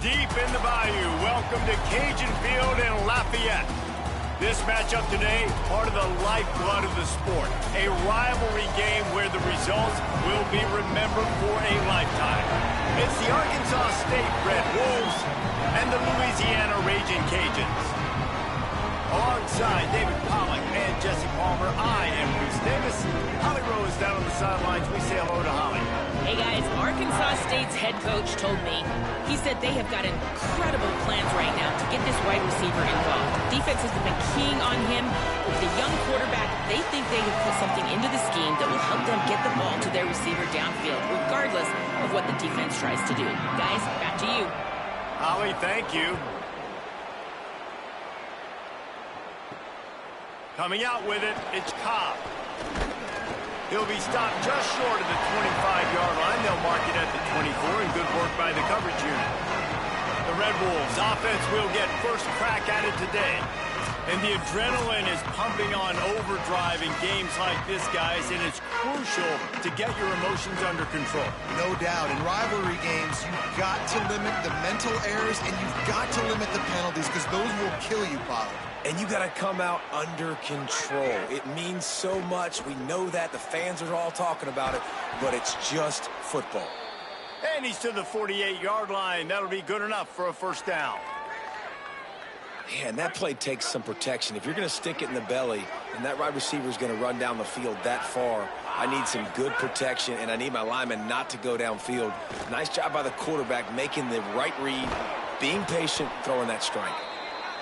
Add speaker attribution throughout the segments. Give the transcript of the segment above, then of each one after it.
Speaker 1: Deep in the bayou, welcome to Cajun Field in Lafayette. This matchup today, part of the lifeblood of the sport. A rivalry game where the results will be remembered for a lifetime. It's the Arkansas State Red Wolves and the Louisiana Raging Cajuns. Alongside David Pollack and Jesse Palmer, I am Bruce Davis. Holly Rowe is down on the sidelines. We say hello to Holly.
Speaker 2: Hey guys, Arkansas State's head coach told me, he said they have got incredible plans right now to get this wide receiver involved. Defense has been keying on him. With the young quarterback, they think they can put something into the scheme that will help them get the ball to their receiver downfield, regardless of what the defense tries to do. Guys, back to you.
Speaker 1: Holly, thank you. Coming out with it, it's Cobb. He'll be stopped just short of the 25-yard line. They'll mark it at the 24, and good work by the coverage unit. The Red Wolves offense will get first crack at it today. And the adrenaline is pumping on overdrive in games like this, guys, and it's crucial to get your emotions under control.
Speaker 3: No doubt. In rivalry games, you've got to limit the mental errors, and you've got to limit the penalties, because those will kill you, Pollard.
Speaker 4: And you got to come out under control. It means so much. We know that. The fans are all talking about it, but it's just football.
Speaker 1: And he's to the 48-yard line. That'll be good enough for a first down.
Speaker 4: Man, that play takes some protection. If you're going to stick it in the belly and that wide receiver is going to run down the field that far, I need some good protection, and I need my lineman not to go downfield. Nice job by the quarterback making the right read, being patient, throwing that strike.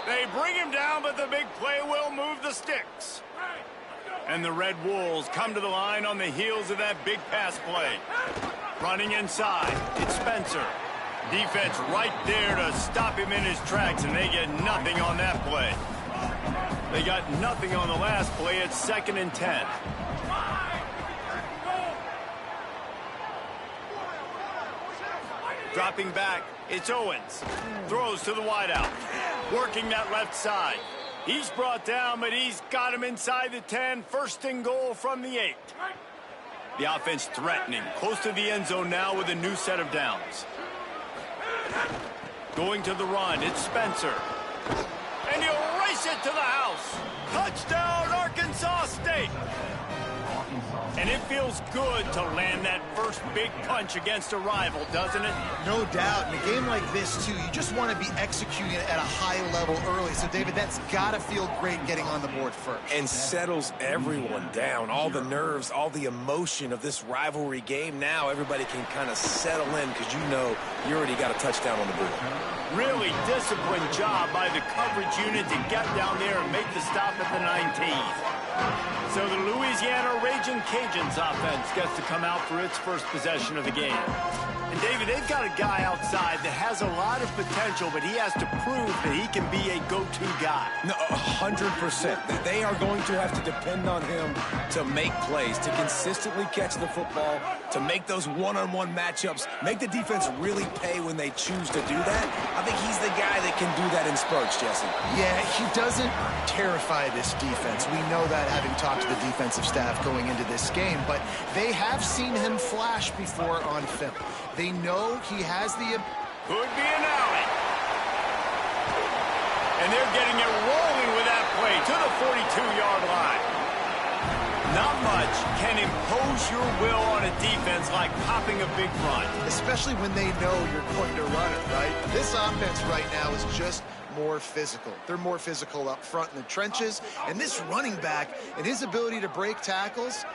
Speaker 1: They bring him down, but the big play will move the sticks. And the Red Wolves come to the line on the heels of that big pass play. Running inside, it's Spencer. Defense right there to stop him in his tracks, and they get nothing on that play. They got nothing on the last play. It's 2nd and 10. Dropping back, it's Owens. Throws to the wideout. Working that left side. He's brought down, but he's got him inside the 10. 1st and goal from the 8. The offense threatening. Close to the end zone now with a new set of downs. Going to the run, it's Spencer. And he'll race it to the house. Touchdown, Arkansas State. And it feels good to land that first big punch against a rival, doesn't it?
Speaker 3: No doubt. In a game like this, too, you just want to be executing it at a high level early. So, David, that's got to feel great getting on the board first.
Speaker 4: And settles everyone down. All the nerves, all the emotion of this rivalry game. Now everybody can kind of settle in because you know you already got a touchdown on the board.
Speaker 1: Really disciplined job by the coverage unit to get down there and make the stop at the 19. So the Louisiana Raging Cajuns offense gets to come out for its first possession of the game. And, David, they've got a guy outside that has a lot of potential, but he has to prove that he can be a go-to guy.
Speaker 4: No, 100%. They are going to have to depend on him to make plays, to consistently catch the football, to make those one-on-one matchups, make the defense really pay when they choose to do that. I think he's the guy that can do that in spurts, Jesse.
Speaker 3: Yeah, he doesn't terrify this defense. We know that, having talked to the defensive staff going into this game, but they have seen him flash before on film. They know he has the...
Speaker 1: Could be an alley. And they're getting it rolling with that play to the 42-yard line. Not much can impose your will on a defense like popping a big run. Especially when they know you're going to run it, right? This offense right now is just more physical. They're more physical up front in the trenches. And this running back and his ability to break tackles,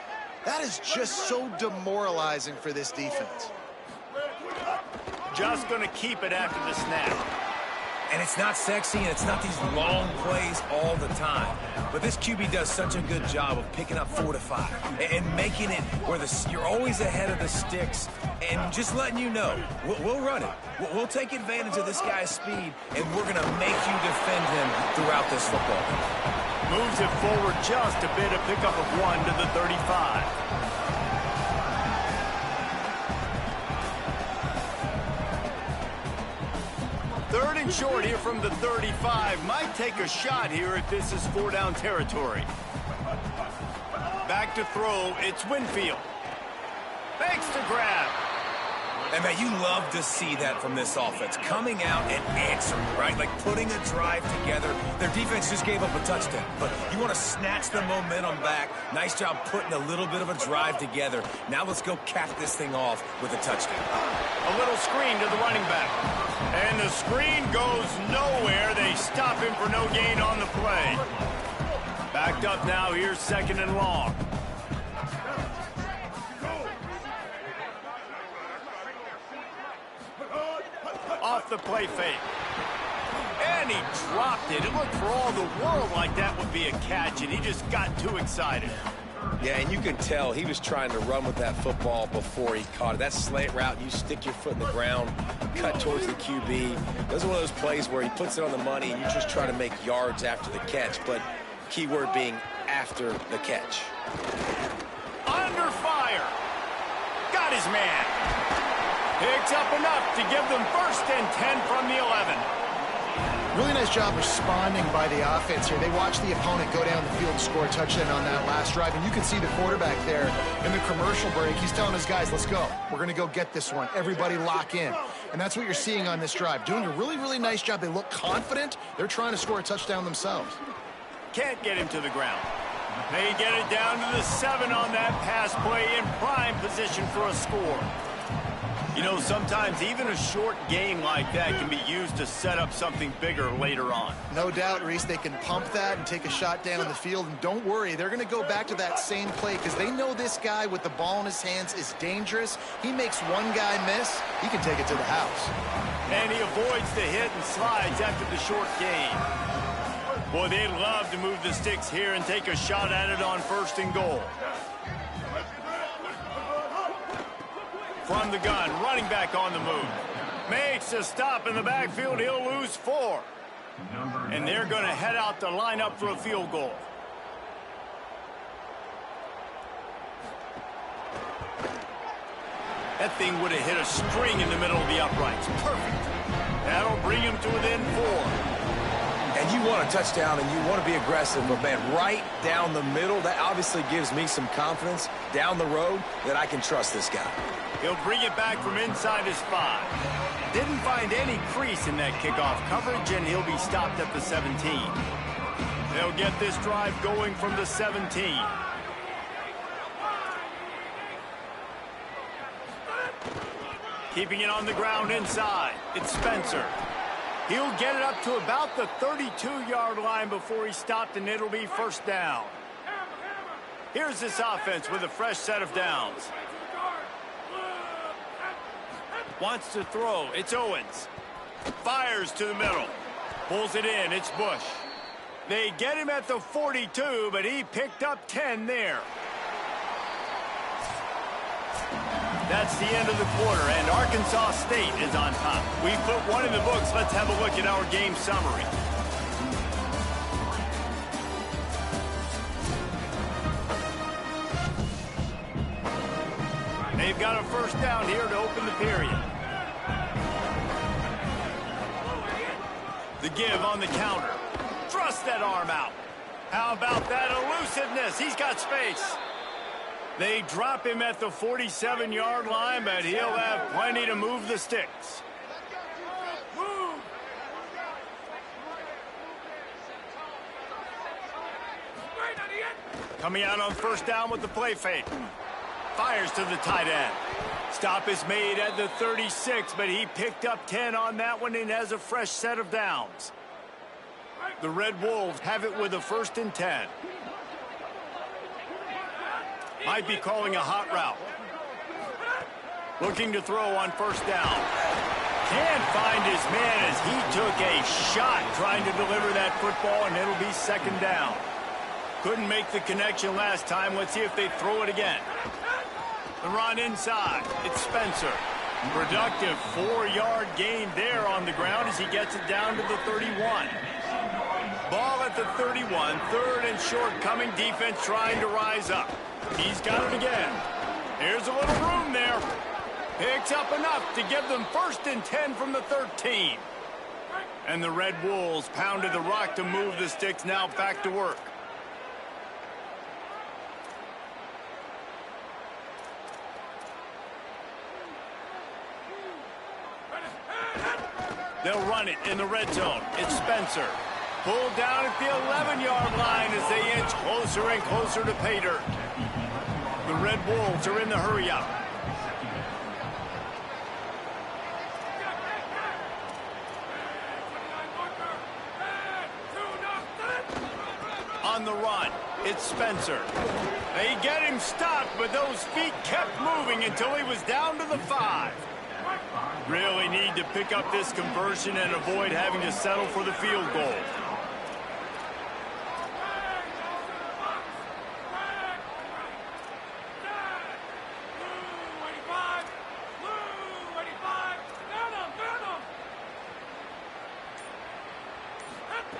Speaker 1: that is just so demoralizing for this defense. Just going to keep it after the snap.
Speaker 4: And it's not sexy, and it's not these long plays all the time. But this QB does such a good job of picking up 4 to 5 and making it where you're always ahead of the sticks and just letting you know, we'll run it. We'll take advantage of this guy's speed, and we're going to make you defend him throughout this football.
Speaker 1: Moves it forward just a bit, a pickup of 1 to the 35. 3rd and short here from the 35. Might take a shot here if this is 4-down territory. Back to throw, it's Winfield. Fakes to grab.
Speaker 4: And, man, you love to see that from this offense. Coming out and answering, right? Like putting a drive together. Their defense just gave up a touchdown. But you want to snatch the momentum back. Nice job putting a little bit of a drive together. Now let's go cap this thing off with a touchdown.
Speaker 1: A little screen to the running back. And the screen goes nowhere. They stop him for no gain on the play. Backed up now. Here's 2nd and long. Off the play fake. And he dropped it. It looked for all the world like that would be a catch, and he just got too excited.
Speaker 4: Yeah, and you can tell he was trying to run with that football before he caught it. That slant route, you stick your foot in the ground, cut towards the QB. Those are one of those plays where he puts it on the money, and you just try to make yards after the catch, but key word being after the catch.
Speaker 1: Under fire. Got his man. Picks up enough to give them 1st and 10 from the 11.
Speaker 3: Really nice job responding by the offense here. They watched the opponent go down the field and score a touchdown on that last drive, and you can see the quarterback there in the commercial break. He's telling his guys, let's go. We're going to go get this one. Everybody lock in. And that's what you're seeing on this drive. Doing a really, really nice job. They look confident. They're trying to score a touchdown themselves.
Speaker 1: Can't get him to the ground. They get it down to the 7 on that pass play in prime position for a score. You know, sometimes even a short game like that can be used to set up something bigger later on.
Speaker 3: No doubt, Reese, they can pump that and take a shot down the field. And don't worry, they're going to go back to that same play because they know this guy with the ball in his hands is dangerous. He makes one guy miss, he can take it to the house.
Speaker 1: And he avoids the hit and slides after the short gain. Boy, they'd love to move the sticks here and take a shot at it on 1st and goal. From the gun, running back on the move. Makes a stop in the backfield. He'll lose 4. And they're going to head out to line up for a field goal. That thing would have hit a string in the middle of the uprights. Perfect. That'll bring him to within 4.
Speaker 4: And you want a touchdown and you want to be aggressive, but, man, right down the middle, that obviously gives me some confidence down the road that I can trust this guy.
Speaker 1: He'll bring it back from inside his 5. Didn't find any crease in that kickoff coverage, and he'll be stopped at the 17. They'll get this drive going from the 17. Keeping it on the ground inside. It's Spencer. He'll get it up to about the 32-yard line before he's stopped, and it'll be 1st down. Here's this offense with a fresh set of downs. Wants to throw. It's Owens. Fires to the middle. Pulls it in. It's Bush. They get him at the 42, but he picked up 10 there. That's the end of the quarter, and Arkansas State is on top. We put 1 in the books. Let's have a look at our game summary. They've got a 1st down here to open the period. The give on the counter. Thrust that arm out. How about that elusiveness? He's got space. They drop him at the 47-yard line, but he'll have plenty to move the sticks. Coming out on 1st down with the play fake. Fires to the tight end. Stop is made at the 36, but he picked up 10 on that one and has a fresh set of downs. The Red Wolves have it with a 1st and 10. Might be calling a hot route. Looking to throw on 1st down. Can't find his man as he took a shot trying to deliver that football, and it'll be 2nd down. Couldn't make the connection last time. Let's see if they throw it again. The run inside. It's Spencer. Productive 4-yard gain there on the ground as he gets it down to the 31. Ball at the 31. 3rd and short coming. Defense trying to rise up. He's got it again. Here's a little room there. Picks up enough to give them 1st and 10 from the 13. And the Red Wolves pounded the rock to move the sticks. Now back to work. They'll run it in the red zone. It's Spencer. Pulled down at the 11-yard line as they inch closer and closer to pay dirt. The Red Wolves are in the hurry-up. On the run, it's Spencer. They get him stopped, but those feet kept moving until he was down to the 5. Really need to pick up this conversion and avoid having to settle for the field goal.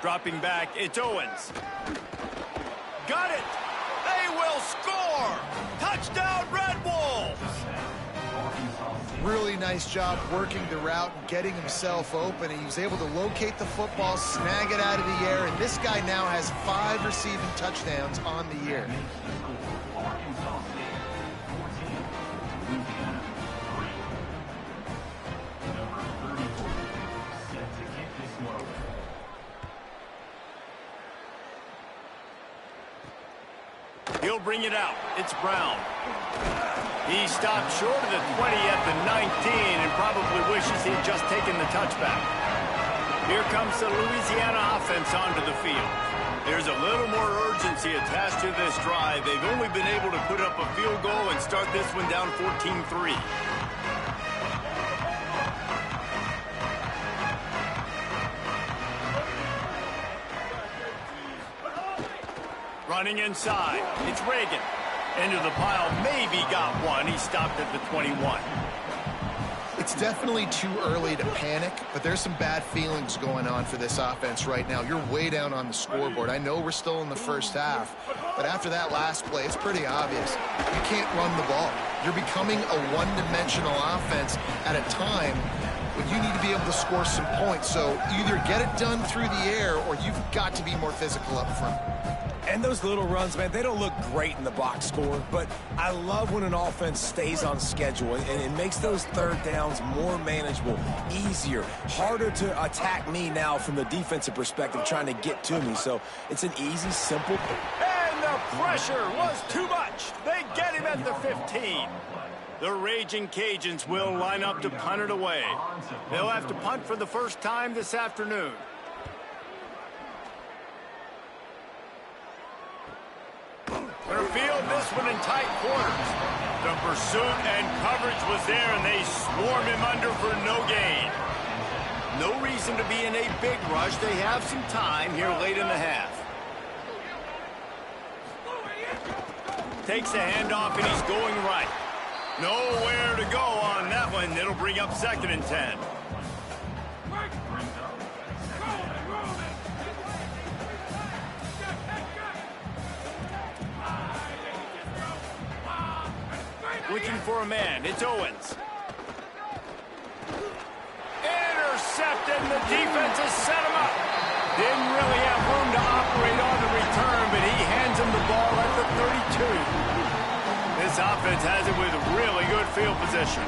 Speaker 1: Dropping back, it's Owens. Got it! They will score! Touchdown, Red Wolves!
Speaker 3: Really nice job working the route and getting himself open. He was able to locate the football, snag it out of the air, and this guy now has 5 receiving touchdowns on the year.
Speaker 1: He'll bring it out. It's Brown. He stopped short of the 20 at the 19 and probably wishes he'd just taken the touchback. Here comes the Louisiana offense onto the field. There's a little more urgency attached to this drive. They've only been able to put up a field goal and start this one down 14-3. Running inside, it's Reagan. Into the pile, maybe got one. He stopped at the 21.
Speaker 3: It's definitely too early to panic, but there's some bad feelings going on for this offense right now. You're way down on the scoreboard. I know we're still in the first half, but after that last play, it's pretty obvious. You can't run the ball. You're becoming a one-dimensional offense at a time when you need to be able to score some points. So either get it done through the air or you've got to be more physical up front.
Speaker 4: And those little runs, man, they don't look great in the box score, but I love when an offense stays on schedule, and it makes those third downs more manageable, easier, harder to attack me now from the defensive perspective trying to get to me. So it's an easy, simple.
Speaker 1: And the pressure was too much. They get him at the 15. The Raging Cajuns will line up to punt it away. They'll have to punt for the first time this afternoon. Gonna field this one in tight quarters. The pursuit and coverage was there, and they swarm him under for no gain. No reason to be in a big rush. They have some time here late in the half. Takes the handoff, and he's going right. Nowhere to go on that one. It'll bring up 2nd and 10. Looking for a man. It's Owens. Intercepted. The defense has set him up. Didn't really have room to operate on the return, but he hands him the ball at the 32. This offense has it with really good field position.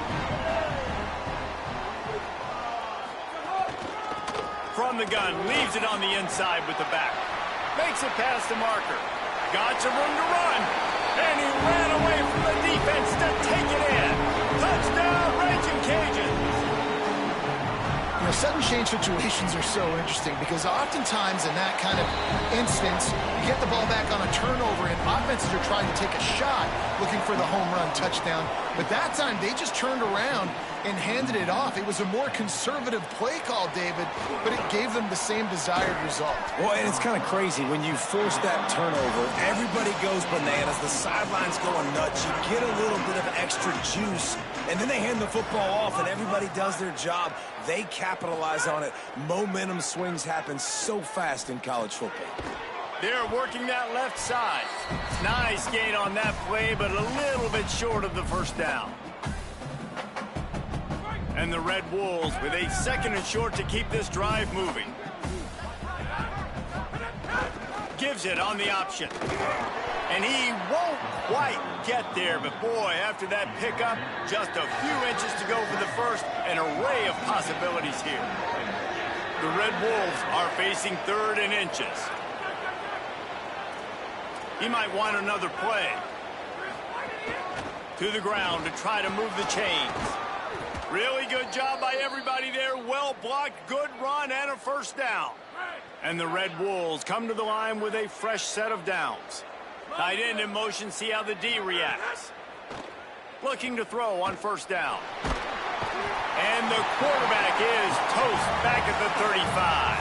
Speaker 1: From the gun, leaves it on the inside with the back. Makes it past the marker. Got some room to run. And he ran away from the defense to take it in. Touchdown, Raging Cajuns.
Speaker 3: You know, sudden change situations are so interesting because oftentimes in that kind of instance, you get the ball back on a turnover and offenses are trying to take a shot looking for the home run touchdown. But that time, they just turned around and handed it off. It was a more conservative play call, David, but it gave them the same desired result.
Speaker 4: Well, and it's kind of crazy. When you force that turnover, everybody goes bananas. The sidelines going nuts. You get a little bit of extra juice, and then they hand the football off, and everybody does their job. They capitalize on it. Momentum swings happen so fast in college football.
Speaker 1: They're working that left side. Nice gain on that play, but a little bit short of the first down. And the Red Wolves with a 2nd and short to keep this drive moving. Gives it on the option. And he won't quite get there, but boy, after that pickup, just a few inches to go for the first, an array of possibilities here. The Red Wolves are facing 3rd and inches. He might want another play. To the ground to try to move the chains. Really good job by everybody there. Well blocked, good run, and a first down. And the Red Wolves come to the line with a fresh set of downs. Tight end in motion, see how the D reacts. Looking to throw on first down. And the quarterback is toast back at the 35.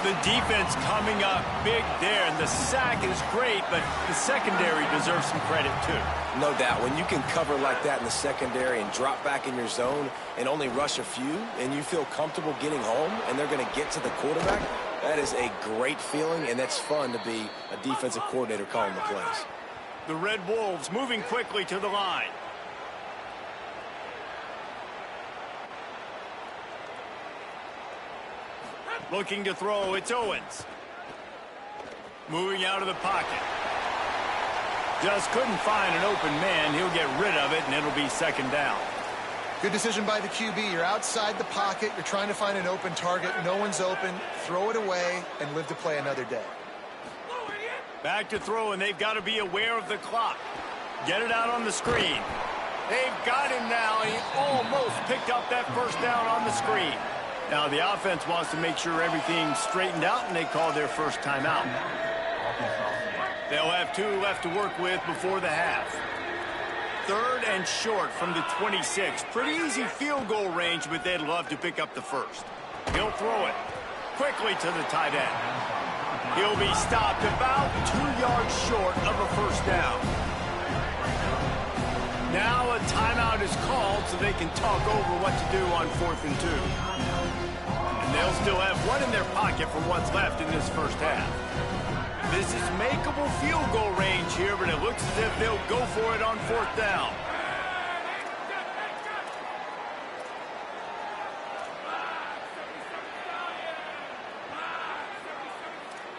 Speaker 1: The defense coming up big there, and the sack is great, but the secondary deserves some credit too.
Speaker 4: No doubt. When you can cover like that in the secondary and drop back in your zone and only rush a few, and you feel comfortable getting home, and they're going to get to the quarterback, that is a great feeling, and that's fun to be a defensive coordinator calling the plays.
Speaker 1: The Red Wolves moving quickly to the line. Looking to throw, it's Owens. Moving out of the pocket. Just couldn't find an open man. He'll get rid of it, and it'll be second down.
Speaker 3: Good decision by the QB. You're outside the pocket. You're trying to find an open target. No one's open. Throw it away and live to play another day.
Speaker 1: Back to throw, and they've got to be aware of the clock. Get it out on the screen. They've got him now. He almost picked up that first down on the screen. Now the offense wants to make sure everything's straightened out, and they call their first timeout. They'll have 2 left to work with before the half. 3rd and short from the 26. Pretty easy field goal range, but they'd love to pick up the first. He'll throw it quickly to the tight end. He'll be stopped about 2 yards short of a first down. Now a timeout is called so they can talk over what to do on 4th and 2. And they'll still have 1 in their pocket for what's left in this first half. This is makeable field goal range here, but it looks as if they'll go for it on 4th down.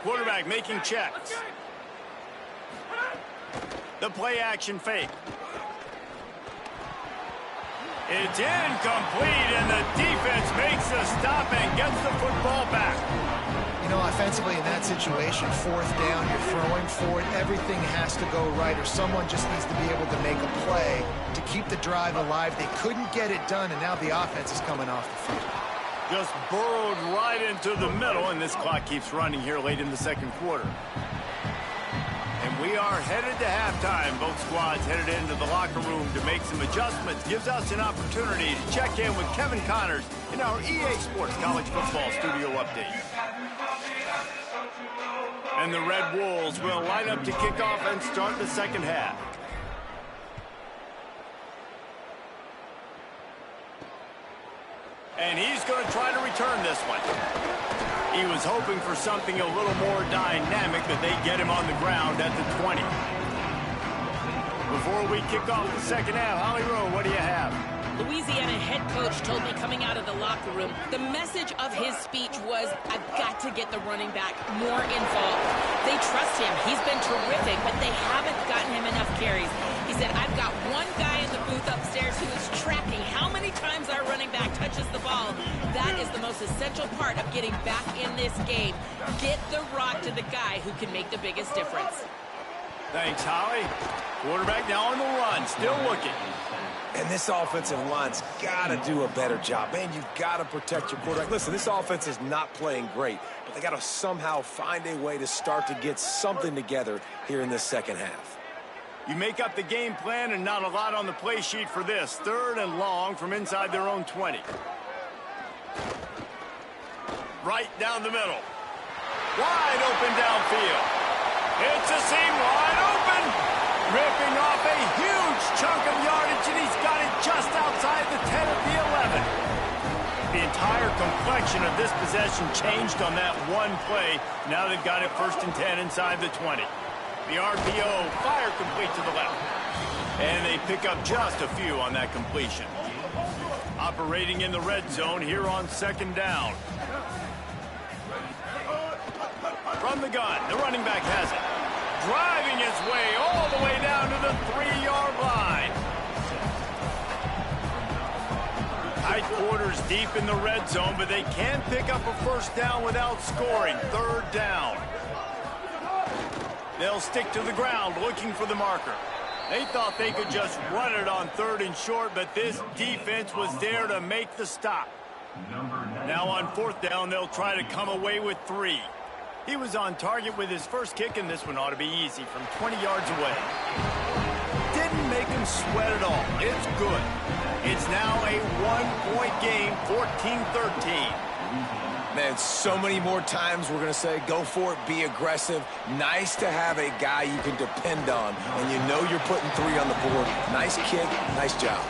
Speaker 1: Quarterback making checks. The play action fake. It's incomplete, and the defense makes a stop and gets the football back.
Speaker 3: You know, offensively in that situation, 4th down, you're throwing for it. Everything has to go right, or someone just needs to be able to make a play to keep the drive alive. They couldn't get it done, and now the offense is coming off the field.
Speaker 1: Just burrowed right into the middle, and this clock keeps running here late in the second quarter. And we are headed to halftime. Both squads headed into the locker room to make some adjustments. Gives us an opportunity to check in with Kevin Connors in our EA Sports College Football Studio Update. And the Red Wolves will line up to kick off and start the second half. And he's going to try to return this one. He was hoping for something a little more dynamic, but they get him on the ground at the 20. Before we kick off the second half, Holly Rowe, what do you have?
Speaker 2: Louisiana head coach told me coming out of the locker room, the message of his speech was, I've got to get the running back more involved. They trust him. He's been terrific, but they haven't gotten him enough carries. He said, I've got one guy in the booth upstairs who is tracking how many times our running back touches the ball. That is the most essential part of getting back in this game. Get the rock to the guy who can make the biggest difference.
Speaker 1: Thanks, Holly. Quarterback now on the run, still looking.
Speaker 4: And this offensive line's got to do a better job. Man, you've got to protect your quarterback. Listen, this offense is not playing great, but they got to somehow find a way to start to get something together here in this second half.
Speaker 1: You make up the game plan and not a lot on the play sheet for this. 3rd and long from inside their own 20. Right down the middle. Wide open downfield. It's a seam wide open. Ripping off a huge chunk of yardage, and he's got it just outside the 10 of the 11. The entire complexion of this possession changed on that one play. Now they've got it 1st and 10 inside the 20. The RPO fire complete to the left. And they pick up just a few on that completion. Operating in the red zone here on 2nd down. From the gun, the running back has it. Driving his way all the way down to the 3-yard line. Tight quarters deep in the red zone, but they can pick up a first down without scoring. Third down. They'll stick to the ground looking for the marker. They thought they could just run it on third and short, but this defense was there to make the stop. Now on fourth down, they'll try to come away with 3. He was on target with his first kick, and this one ought to be easy from 20 yards away. Didn't make him sweat at all. It's good. It's now a 1-point game, 14-13.
Speaker 4: Man, so many more times we're going to say, go for it, be aggressive. Nice to have a guy you can depend on, and you know you're putting 3 on the board. Nice kick, nice job.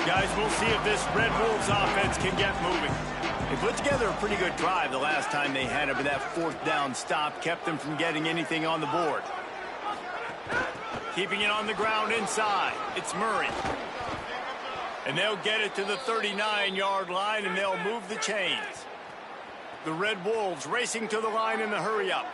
Speaker 1: Guys, we'll see if this Red Wolves offense can get moving. They put together a pretty good drive the last time they had it, but that fourth down stop kept them from getting anything on the board. Keeping it on the ground inside. It's Murray. And they'll get it to the 39-yard line, and they'll move the chains. The Red Wolves racing to the line in the hurry-up.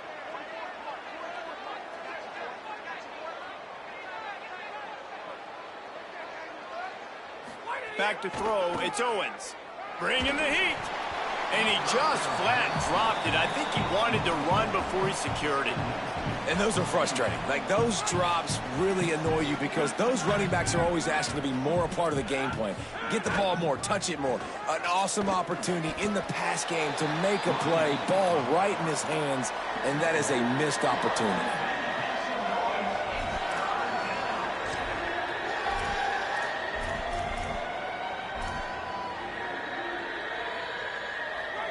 Speaker 1: Back to throw. It's Owens. Bringing the heat. And he just flat dropped it. I think he wanted to run before he secured it.
Speaker 4: And those are frustrating. Like, those drops really annoy you because those running backs are always asking to be more a part of the game plan. Get the ball more, touch it more. An awesome opportunity in the pass game to make a play, ball right in his hands, and that is a missed opportunity.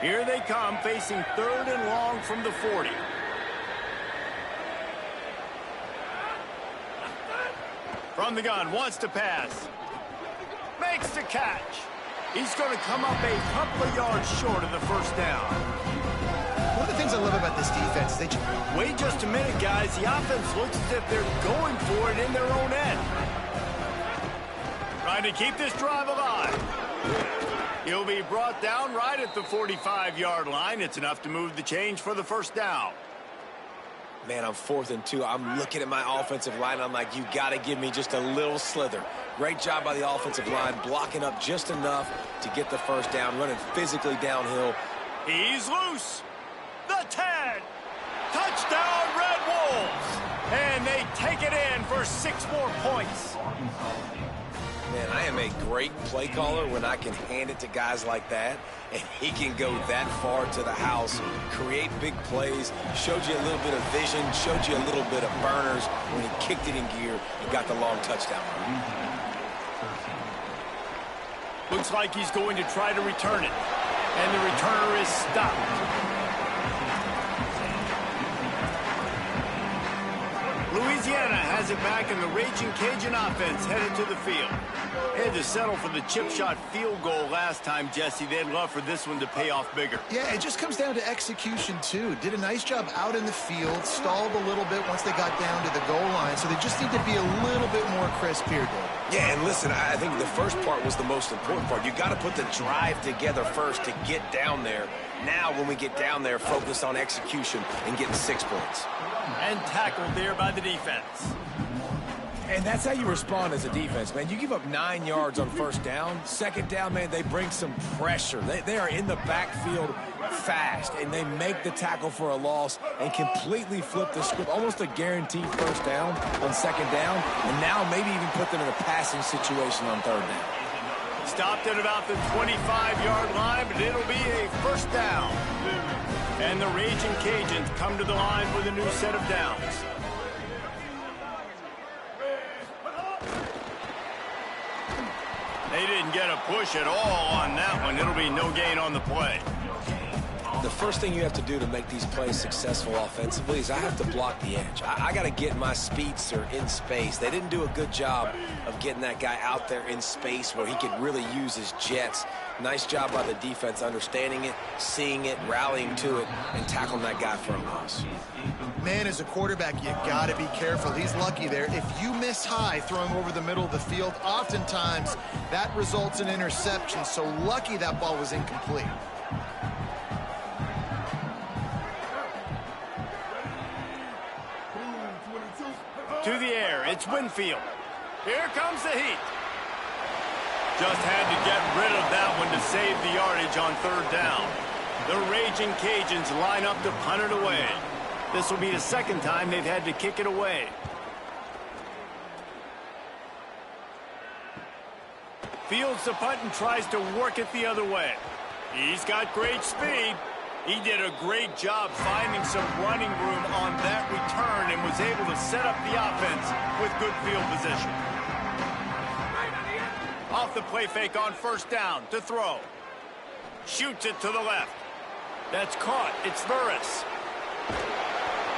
Speaker 1: Here they come, facing third and long from the 40. From the gun, wants to pass. Makes the catch. He's going to come up a couple of yards short of the first down.
Speaker 3: One of the things I love about this defense, they just...
Speaker 1: Wait just a minute, guys. The offense looks as if they're going for it in their own end. Trying to keep this drive alive. He'll be brought down right at the 45-yard line. It's enough to move the change for the first down.
Speaker 4: Man, I'm 4th and 2. I'm looking at my offensive line. I'm like, you got to give me just a little slither. Great job by the offensive line, blocking up just enough to get the first down, running physically downhill.
Speaker 1: He's loose. The 10. Touchdown, Red Wolves. And they take it in for 6 more points.
Speaker 4: Man, I am a great play caller when I can hand it to guys like that, and he can go that far to the house, create big plays, showed you a little bit of vision, showed you a little bit of burners when he kicked it in gear and got the long touchdown.
Speaker 1: Looks like he's going to try to return it, and the returner is stopped. Louisiana has it back, and the Raging Cajun offense headed to the field. They had to settle for the chip shot field goal last time, Jesse. They'd love for this one to pay off bigger.
Speaker 3: Yeah, it just comes down to execution, too. Did a nice job out in the field, stalled a little bit once they got down to the goal line, so they just need to be a little bit more crisp here, Dave.
Speaker 4: Yeah, and listen, I think the first part was the most important part. You got to put the drive together first to get down there. Now, when we get down there, focus on execution and getting 6 points.
Speaker 1: And tackled there by the defense.
Speaker 4: And that's how you respond as a defense, man. You give up 9 yards on first down. Second down, man, they bring some pressure. They are in the backfield fast, and they make the tackle for a loss and completely flip the script. Almost a guaranteed first down on second down, and now maybe even put them in a passing situation on third down.
Speaker 1: Stopped at about the 25-yard line, but it'll be a first down. And the Raging Cajuns come to the line with a new set of downs. They didn't get a push at all on that one. It'll be no gain on the play.
Speaker 4: The first thing you have to do to make these plays successful offensively is I have to block the edge. I got to get my speedster in space. They didn't do a good job of getting that guy out there in space where he could really use his jets. Nice job by the defense understanding it, seeing it, rallying to it, and tackling that guy for a loss.
Speaker 3: Man, as a quarterback, you got to be careful. He's lucky there. If you miss high throwing over the middle of the field, oftentimes that results in interception. So lucky that ball was incomplete. To the air, it's Winfield. Here comes the heat.
Speaker 1: Just had to get rid of that one to save the yardage on third down. The Raging Cajuns line up to punt it away. This will be the second time they've had to kick it away. Fields the punt and tries to work it the other way. He's got great speed. He did a great job finding some running room on that return and was able to set up the offense with good field position. Off the play fake on first down to throw. Shoots it to the left. That's caught. It's Burris.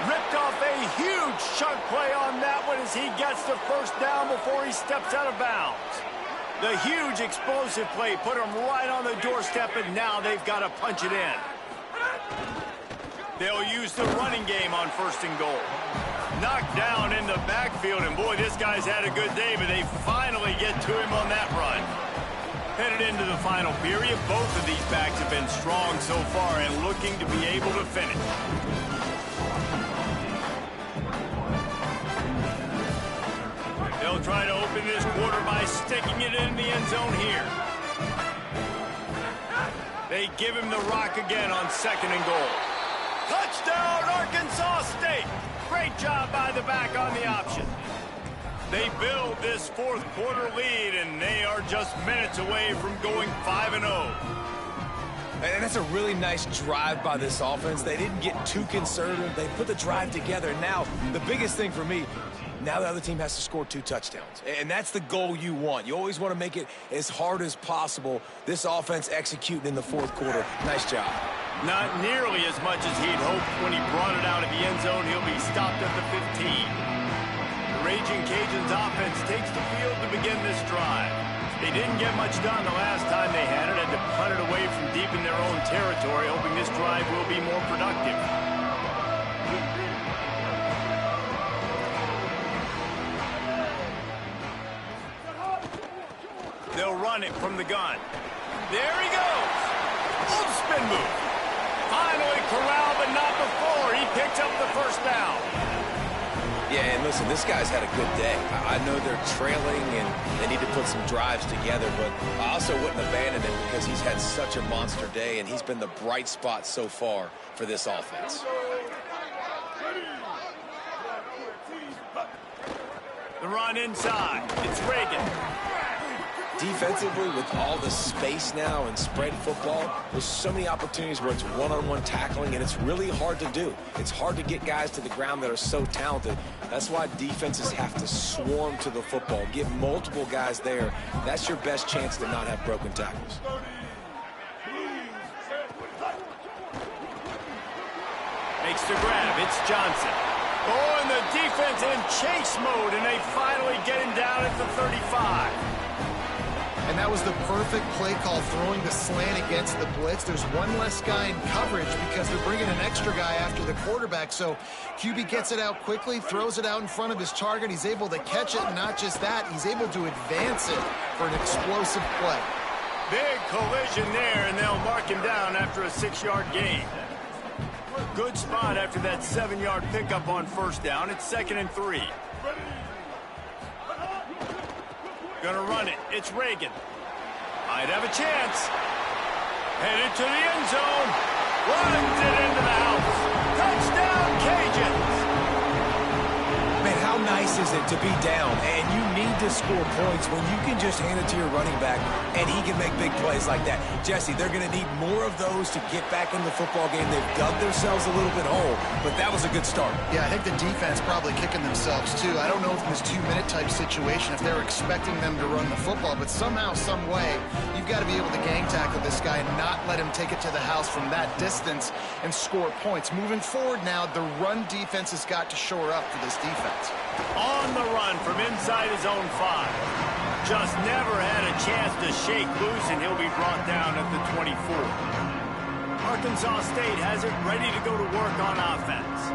Speaker 1: Ripped off a huge chunk play on that one as he gets the first down before he steps out of bounds. The huge explosive play put him right on the doorstep, and now they've got to punch it in. They'll use the running game on first and goal. Knocked down in the backfield, and boy, this guy's had a good day, but they finally get to him on that run. Headed into the final period, both of these backs have been strong so far and looking to be able to finish. They'll try to open this quarter by sticking it in the end zone here. They give him the rock again on second and goal. Touchdown, Arkansas State! Great job by the back on the option. They build this fourth quarter lead, and they are just minutes away from going 5-0.
Speaker 4: And that's a really nice drive by this offense. They didn't get too conservative. They put the drive together. Now, the biggest thing for me, now the other team has to score 2 touchdowns. And that's the goal you want. You always want to make it as hard as possible. This offense executing in the fourth quarter. Nice job.
Speaker 1: Not nearly as much as he'd hoped when he brought it out of the end zone. He'll be stopped at the 15. The Raging Cajuns offense takes the field to begin this drive. They didn't get much done the last time they had it. Had to punt it away from deep in their own territory, hoping this drive will be more productive. They'll run it from the gun. There he goes. Old spin move. Finally corralled, but not before. He picks up the first down.
Speaker 4: Yeah, and listen, this guy's had a good day. I know they're trailing and they need to put some drives together, but I also wouldn't abandon him because he's had such a monster day, and he's been the bright spot so far for this offense.
Speaker 1: The run inside. It's Reagan.
Speaker 4: Defensively, with all the space now and spread football, there's so many opportunities where it's one-on-one tackling, and it's really hard to do. It's hard to get guys to the ground that are so talented. That's why defenses have to swarm to the football, get multiple guys there. That's your best chance to not have broken tackles.
Speaker 1: Makes the grab. It's Johnson. Oh, and the defense in chase mode, and they finally get him down at the 35.
Speaker 3: And that was the perfect play call, throwing the slant against the blitz. There's one less guy in coverage because they're bringing an extra guy after the quarterback. So QB gets it out quickly, throws it out in front of his target. He's able to catch it, and not just that, he's able to advance it for an explosive play.
Speaker 1: Big collision there, and they'll mark him down after a 6-yard gain. Good spot after that 7-yard pickup on first down. It's 2nd and 3. Gonna run it. It's Reagan. Might have a chance. Headed to the end zone. Runs it into the house. Touchdown, Cajuns.
Speaker 4: Man, how nice is it to be down and you need to score points when you can just hand it to your running back and he can make big plays like that? Jesse, they're going to need more of those to get back in the football game. They've dug themselves a little bit whole, but that was a good start.
Speaker 3: Yeah, I think the defense probably kicking themselves too. I don't know if it was 2-minute type situation, if they were expecting them to run the football, but somehow, some way, you've got to be able to gang tackle this guy and not let him take it to the house from that distance and score points. Moving forward now, the run defense has got to shore up for this defense.
Speaker 1: On the run from inside his own 5. Just never had a chance to shake loose, and he'll be brought down at the 24. Arkansas State has it ready to go to work on offense.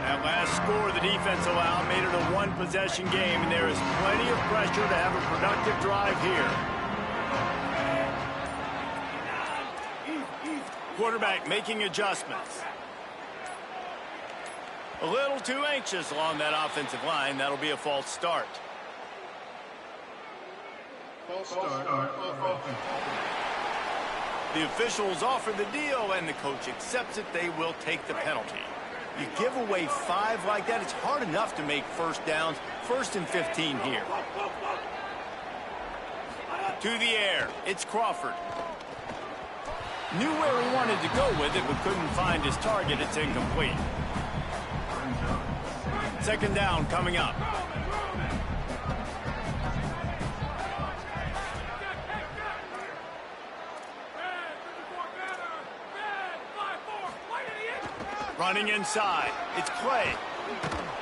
Speaker 1: That last score the defense allowed made it a 1-possession game, and there is plenty of pressure to have a productive drive here. Quarterback making adjustments. A little too anxious along that offensive line. That'll be a false start. The officials offer the deal, and the coach accepts it. They will take the penalty. You give away 5 like that, it's hard enough to make first downs. 1st and 15 here. To the air, it's Crawford. Knew where he wanted to go with it, but couldn't find his target. It's incomplete. 2nd down coming up. Running inside, it's Clay.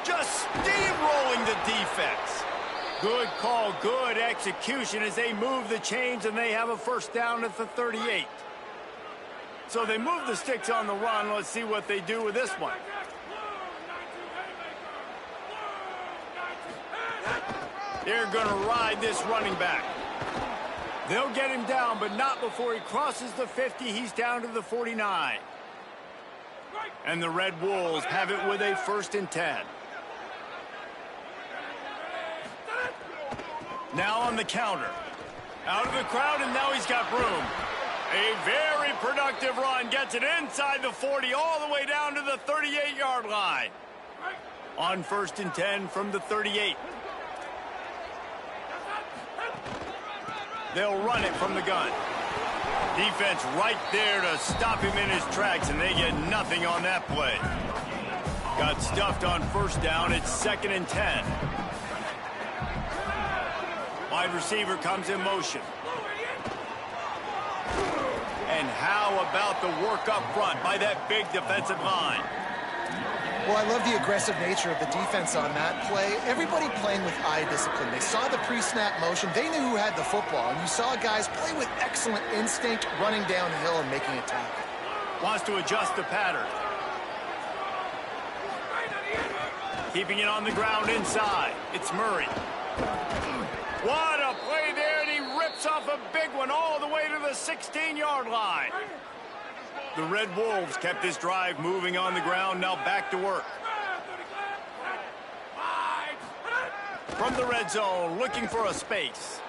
Speaker 1: Just steamrolling the defense. Good call, good execution as they move the chains, and they have a first down at the 38. So they move the sticks on the run. Let's see what they do with this one. They're going to ride this running back. They'll get him down, but not before he crosses the 50. He's down to the 49. And the Red Wolves have it with a 1st and 10. Now on the counter. Out of the crowd, and now he's got room. A very productive run. Gets it inside the 40, all the way down to the 38-yard line. On 1st and 10 from the 38. They'll run it from the gun. Defense right there to stop him in his tracks, and they get nothing on that play. Got stuffed on 1st down. It's 2nd and 10. Wide receiver comes in motion. And how about the work up front by that big defensive line?
Speaker 3: Well, I love the aggressive nature of the defense on that play. Everybody playing with eye discipline. They saw the pre-snap motion. They knew who had the football. And you saw guys play with excellent instinct, running downhill and making a tackle.
Speaker 1: Wants to adjust the pattern. Keeping it on the ground inside. It's Murray. What a play there, and he rips off a big one all the way to the 16-yard line. The Red Wolves kept this drive moving on the ground, now back to work. From the red zone, looking for a space.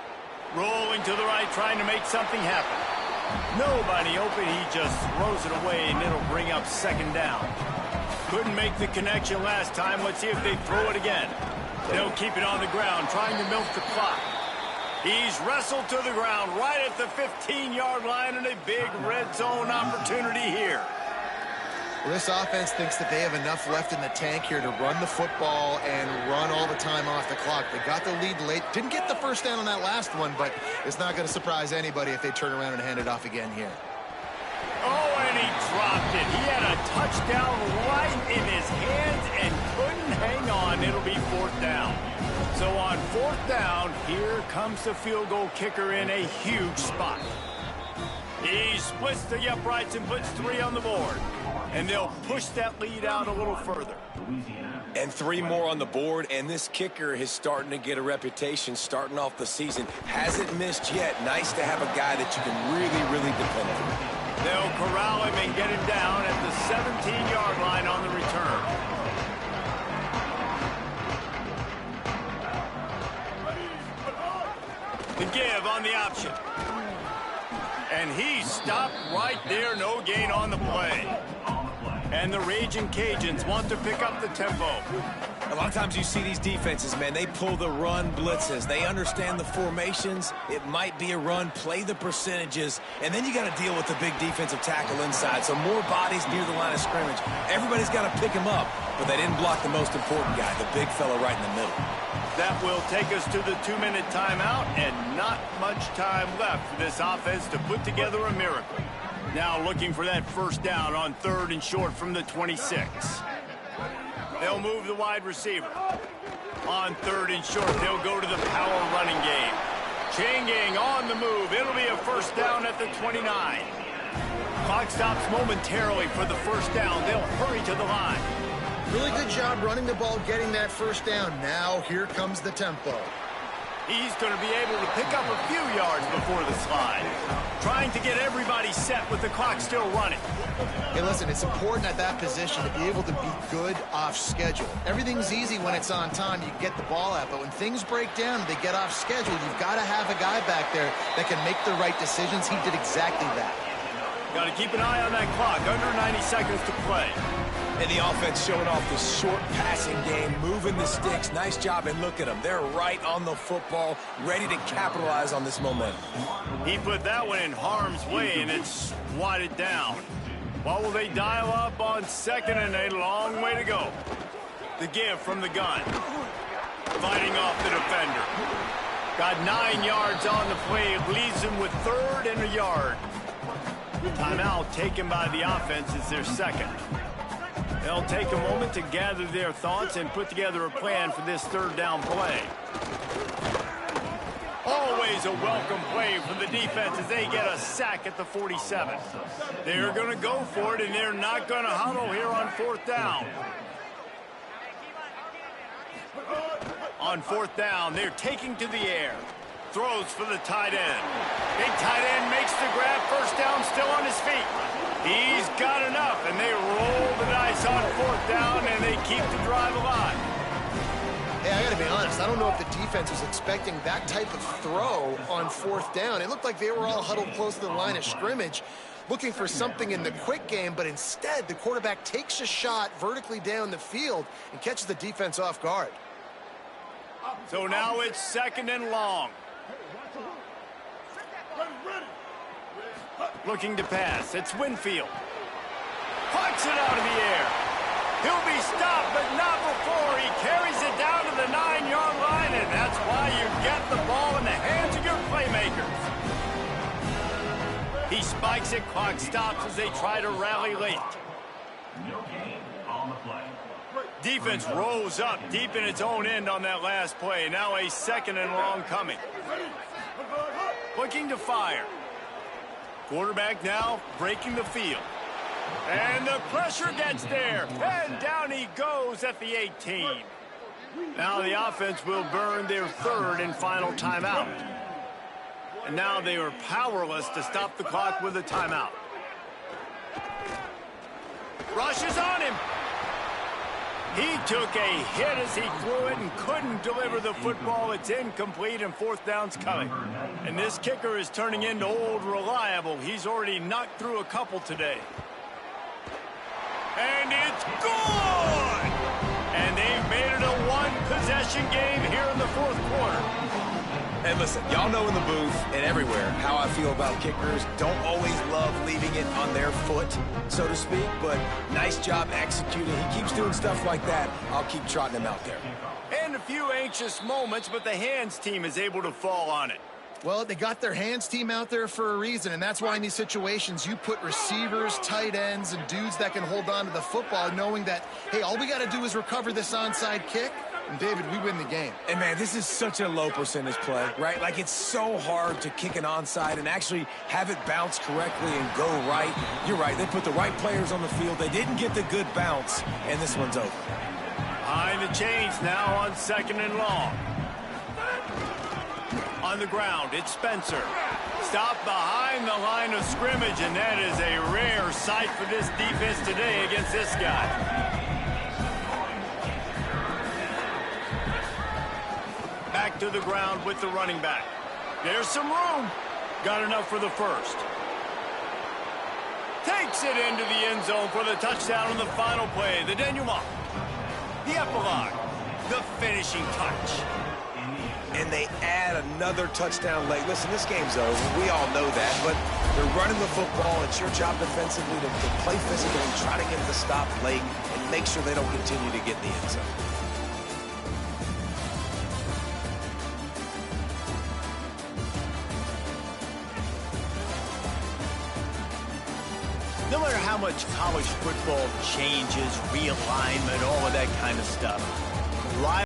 Speaker 1: Rolling to the right, trying to make something happen. Nobody open, he just throws it away, and it'll bring up 2nd down. Couldn't make the connection last time. Let's see if they throw it again. They'll keep it on the ground, trying to milk the clock. He's wrestled to the ground right at the 15-yard line, and a big red zone opportunity here.
Speaker 3: Well, this offense thinks that they have enough left in the tank here to run the football and run all the time off the clock. They got the lead late. Didn't get the 1st down on that last one, but it's not going to surprise anybody if they turn around and hand it off again here.
Speaker 1: Oh, and he dropped it. He had a touchdown right in his hands and couldn't hang on. It'll be 4th down. So on 4th down, here comes the field goal kicker in a huge spot. He splits the uprights and puts 3 on the board. And they'll push that lead out a little further.
Speaker 4: And 3 more on the board, and this kicker is starting to get a reputation starting off the season. Hasn't missed yet. Nice to have a guy that you can really depend on.
Speaker 1: They'll corral him and get him down at the 17-yard line on the return. The give on the option. And he stopped right there. No gain on the play. And the Raging Cajuns want to pick up the tempo.
Speaker 4: A lot of times you see these defenses, man, they pull the run blitzes. They understand the formations. It might be a run, play the percentages, and then you got to deal with the big defensive tackle inside. So more bodies near the line of scrimmage. Everybody's got to pick him up, but they didn't block the most important guy, the big fella right in the middle.
Speaker 1: That will take us to the 2-minute timeout, and not much time left for this offense to put together a miracle. Now looking for that 1st down on 3rd and short from the 26. They'll move the wide receiver. On 3rd and short, they'll go to the power running game. Changing on the move. It'll be a 1st down at the 29. Clock stops momentarily for the 1st down. They'll hurry to the line.
Speaker 3: Really good job running the ball, getting that 1st down. Now here comes the tempo.
Speaker 1: He's going to be able to pick up a few yards before the slide. Trying to get everybody set with the clock still running.
Speaker 3: Hey, listen, it's important at that position to be able to be good off schedule. Everything's easy when it's on time. You get the ball out, but when things break down and they get off schedule, you've got to have a guy back there that can make the right decisions. He did exactly that.
Speaker 1: Got to keep an eye on that clock. Under 90 seconds to play.
Speaker 4: And the offense showing off the short passing game, moving the sticks. Nice job, and look at them. They're right on the football, ready to capitalize on this momentum.
Speaker 1: He put that one in harm's way, and it's swatted down. What will they dial up on second and a long way to go? The give from the gun. Fighting off the defender. Got 9 yards on the play. It leaves him with 3rd and a yard. Timeout taken by the offense is their second. They'll take a moment to gather their thoughts and put together a plan for this 3rd down play. Always a welcome play from the defense as they get a sack at the 47. They're going to go for it, and they're not going to huddle here on 4th down. On 4th down, they're taking to the air. Throws for the tight end. Big tight end makes the grab. 1st down, still on his feet. He's got enough, and they roll the dice on 4th down, and they keep the drive alive.
Speaker 3: Hey, I got to be honest. I don't know if the defense was expecting that type of throw on 4th down. It looked like they were all huddled close to the line of scrimmage, looking for something in the quick game, but instead the quarterback takes a shot vertically down the field and catches the defense off guard.
Speaker 1: So now it's 2nd and long. Looking to pass. It's Winfield. Pucks it out of the air. He'll be stopped, but not before he carries it down to the 9-yard line, and that's why you get the ball in the hands of your playmakers. He spikes it, clock stops as they try to rally late.
Speaker 5: No gain on the play.
Speaker 1: Defense rose up deep in its own end on that last play. Now a 2nd and long coming. Looking to fire. Quarterback now breaking the field. And the pressure gets there. And down he goes at the 18. Now the offense will burn their 3rd and final timeout. And now they are powerless to stop the clock with a timeout. Rushes on him. He took a hit as he threw it and couldn't deliver the football. It's incomplete, and 4th down's coming. And this kicker is turning into old reliable. He's already knocked through a couple today. And it's good! And they've made it a one-possession game here in the 4th quarter.
Speaker 4: And listen, y'all know in the booth and everywhere how I feel about kickers. Don't always love leaving it on their foot, so to speak, but nice job executing. He keeps doing stuff like that. I'll keep trotting him out there.
Speaker 1: And a few anxious moments, but the hands team is able to fall on it.
Speaker 3: Well, they got their hands team out there for a reason, and that's why in these situations you put receivers, tight ends, and dudes that can hold on to the football, knowing that, hey, all we got to do is recover this onside kick, and David, we win the game.
Speaker 4: And man, this is such a low percentage play, right? Like, it's so hard to kick an onside and actually have it bounce correctly and go right. You're right, they put the right players on the field. They didn't get the good bounce, and this one's over.
Speaker 1: Behind the chains now on 2nd and long. On the ground, it's Spencer. Stopped behind the line of scrimmage, and that is a rare sight for this defense today against this guy. Back to the ground with the running back. There's some room. Got enough for the 1st. Takes it into the end zone for the touchdown on the final play. The denouement. The epilogue. The finishing touch.
Speaker 4: And they add another touchdown late. Listen, this game's over. We all know that, but they're running the football. It's your job defensively to play physical and try to get the stop late and make sure they don't continue to get in the end zone.
Speaker 1: No matter how much college football changes, realignment, all of that kind of stuff,